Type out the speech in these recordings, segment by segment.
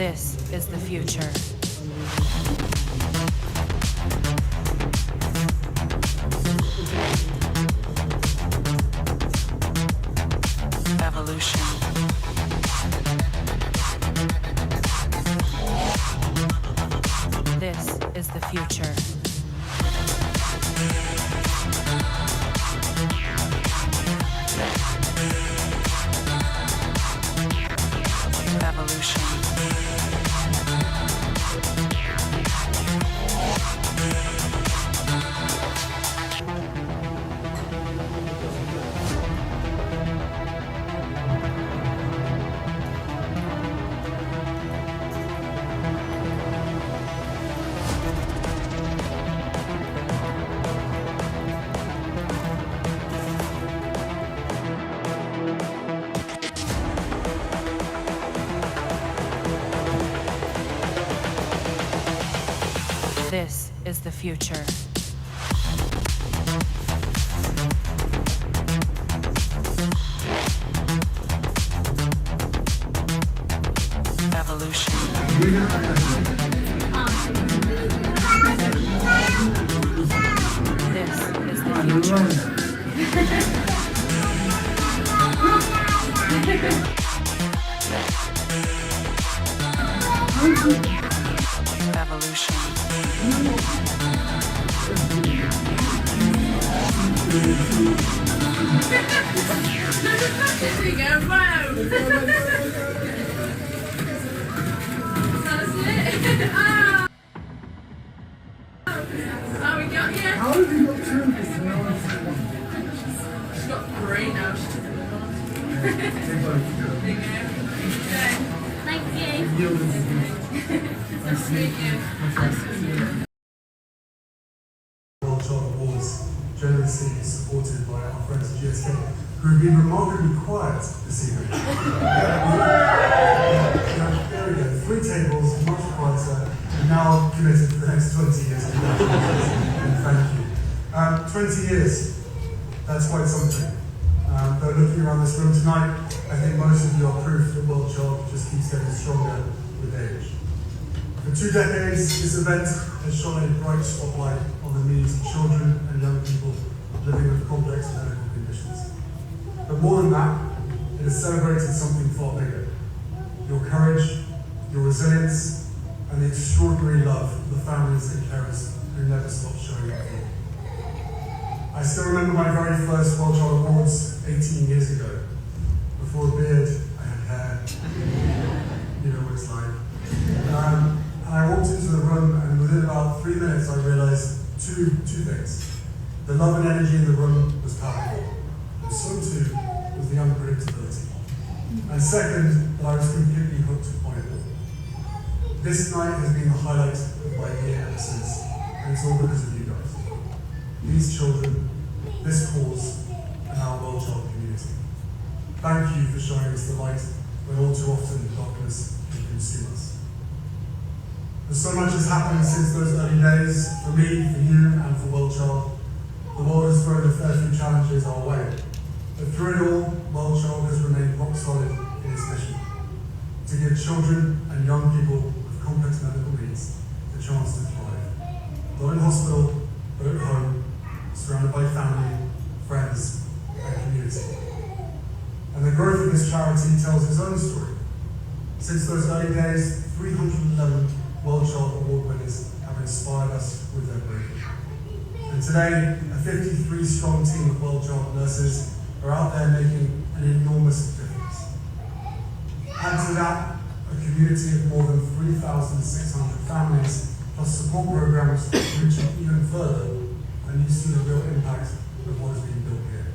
This is the future. Evolution. This is the future. Evolution. This is the future. Evolution. This is the future. Evolution. There you go, wow! That's it! Ah! Oh, we got you! How have you got two of this? She's got three now, she's took another one. There you go. Okay. Thank you. Nice to meet you. Nice to meet you. WellChild Awards, generously supported by our friends at GSK, who have been remarkably quiet this evening. There we go, 3 tables, much quieter, and now committed for the next 20 years. And thank you. 20 years, that's quite something. Though looking around this room tonight, I think most of you are proof that WellChild just keeps getting stronger with age. For 2 decades, this event has shone a bright spotlight on the needs of children and young people living with complex medical conditions. But more than that, it has celebrated something far bigger. Your courage, your resilience, and the extraordinary love of the families and carers who never stop showing up for you. I still remember my very first WellChild Awards 18 years ago. Before a beard, I had hair. You know what it's like. And I walked into the room, and within about 3 minutes, I realized two things. The love and energy in the room was powerful, and so too was the unpredictability. And second, that I was completely hooked by it all. This night has been the highlight of my year ever since, and it's all because of you guys. These children, this cause, and our WellChild community. Thank you for showing us the light when all too often darkness can consume us. So much has happened since those early days, for me, for you, and for WellChild. The world has thrown a fair few challenges our way. But through it all, WellChild has remained rock solid in its mission to give children and young people with complex medical needs the chance to thrive. Not in hospital, but at home, surrounded by family, friends, and community. And the growth of this charity tells its own story. Since those early days, 311 WellChild Award winners have inspired us with their bravery. And today, a 53-strong team of WellChild nurses are out there making an enormous difference. Add to that, a community of more than 3,600 families, plus support programs reaching even further, and you see the real impact of what has been built here.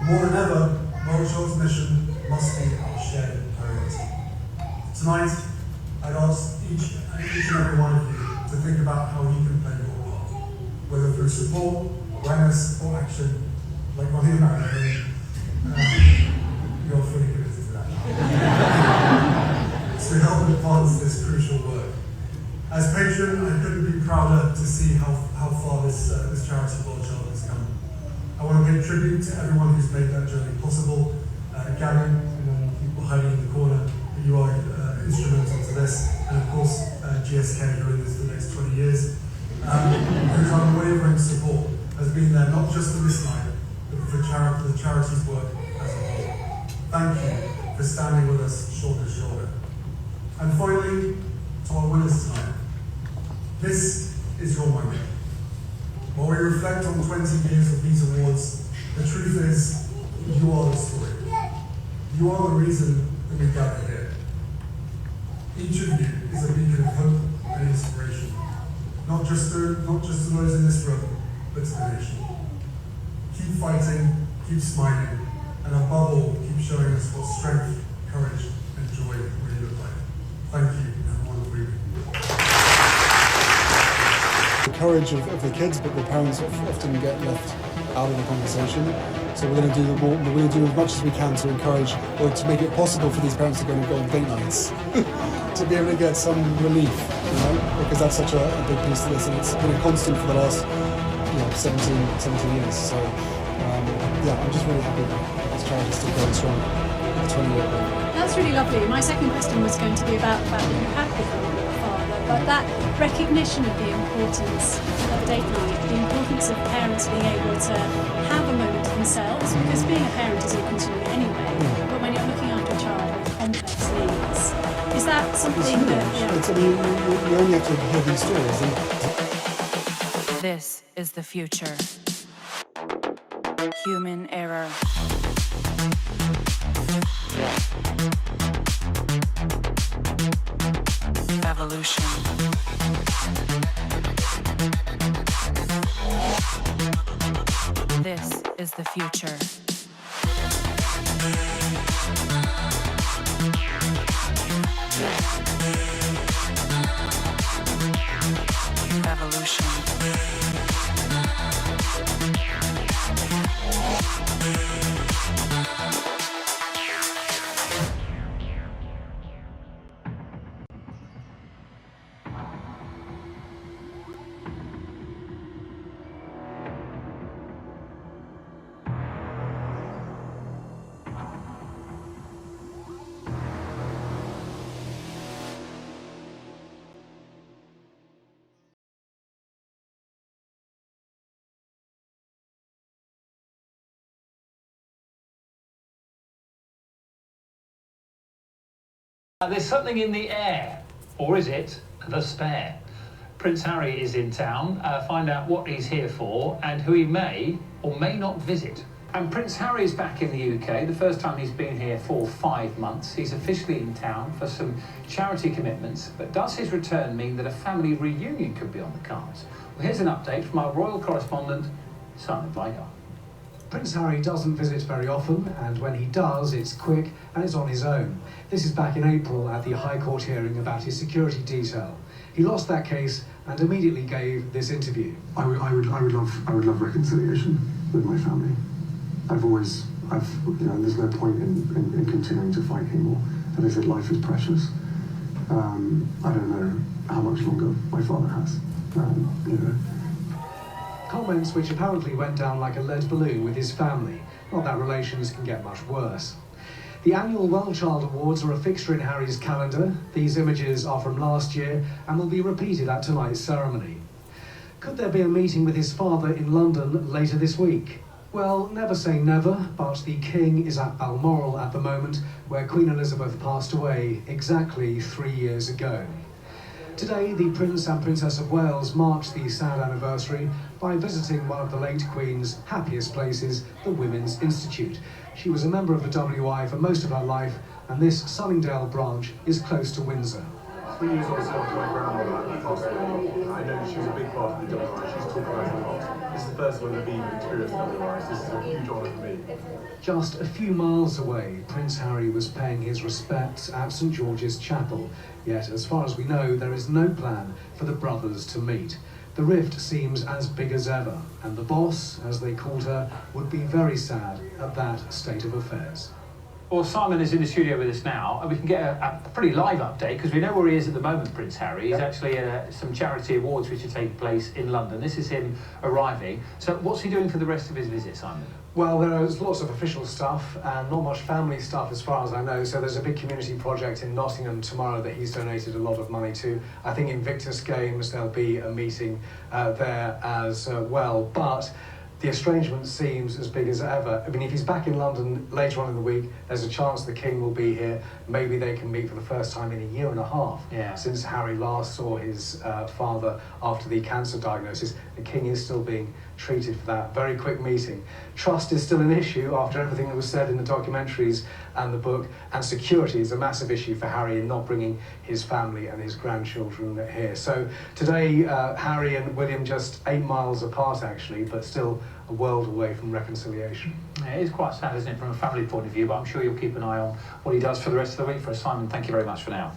More than ever, WellChild's mission must be our shared priority. Tonight, I'd ask each and every one of you to think about how you can play your part, whether through support, awareness, or action, like running a marathon. You're fully committed to that. To help advance this crucial work. As patron, I couldn't be prouder to see how far this charity WellChild has come. I want to pay tribute to everyone who's made that journey possible. Gavin, people hiding in the corner, you are instrumental to this, and of course GSK, who are in this for the next 20 years, whose unwavering support has been there not just for this night, but for the charity's work as a whole. Thank you for standing with us shoulder to shoulder. And finally, to our winners tonight, this is your moment. While we reflect on 20 years of these awards, the truth is, you are the story. You are the reason that we gather here. Each of you is a beacon of hope and inspiration, not just to those in this room, but to the nation. Keep fighting, keep smiling, and above all, keep showing us what strength, courage, and joy really look like. Thank you, and have a wonderful evening. The courage of the kids, but the parents often get left out of the conversation. So we're going to do as much as we can to encourage, or to make it possible for these parents to go on date nights, to be able to get some relief, because that's such a big piece to this, and it's been a constant for the last 17 years. So I'm just really happy that this charity is still going strong at the 20-year point. That's really lovely. My second question was going to be about the fact that you have become a father, but that recognition of the importance of date night, the importance of parents being able to have a moment to themselves, because being a parent is all consuming anyway, but when you're looking after a child with complex needs, is that something that... You only have to hear these stories. This is the future. Human error. Evolution. This is the future. Evolution. There's something in the air, or is it the spare? Prince Harry is in town. Find out what he's here for and who he may or may not visit. And Prince Harry is back in the UK, the first time he's been here for 5 months. He's officially in town for some charity commitments, but does his return mean that a family reunion could be on the cards? Well, here's an update from our royal correspondent, Simon Vigar. Prince Harry doesn't visit very often, and when he does, it's quick and it's on his own. This is back in April at the High Court hearing about his security detail. He lost that case and immediately gave this interview. I would love reconciliation with my family. There's no point in continuing to fight anymore. And they said life is precious. I don't know how much longer my father has. Comments which apparently went down like a lead balloon with his family. Not that relations can get much worse. The annual WellChild Awards are a fixture in Harry's calendar. These images are from last year and will be repeated at tonight's ceremony. Could there be a meeting with his father in London later this week? Well, never say never, but the King is at Balmoral at the moment, where Queen Elizabeth passed away exactly 3 years ago. Today, the Prince and Princess of Wales marked the sad anniversary by visiting one of the late Queen's happiest places, the Women's Institute. She was a member of the WI for most of her life, and this Sunningdale branch is close to Windsor. 3 years old myself, my grandmother passed away. I know she was a big part of the WI. She's talked about it a lot. This is the first one I've been experienced WI, so this is a huge honour for me. Just a few miles away, Prince Harry was paying his respects at St George's Chapel. Yet, as far as we know, there is no plan for the brothers to meet. The rift seems as big as ever, and the boss, as they called her, would be very sad at that state of affairs. Well, Simon is in the studio with us now, and we can get a pretty live update because we know where he is at the moment, Prince Harry. He's actually at some charity awards which are taking place in London. This is him arriving. So what's he doing for the rest of his visit, Simon? Well, there's lots of official stuff and not much family stuff as far as I know. So there's a big community project in Nottingham tomorrow that he's donated a lot of money to. I think Invictus Games, there'll be a meeting there as well. But the estrangement seems as big as ever. I mean, if he's back in London later on in the week, there's a chance the King will be here. Maybe they can meet for the first time in a year and a half since Harry last saw his father after the cancer diagnosis. The King is still being treated for that. Very quick meeting. Trust is still an issue after everything that was said in the documentaries and the book, and security is a massive issue for Harry in not bringing his family and his grandchildren here. So today, Harry and William just 8 miles apart actually, but still a world away from reconciliation. Yeah, it is quite sad, isn't it, from a family point of view, but I'm sure you'll keep an eye on what he does for the rest of the week for us. Simon, thank you very much for now.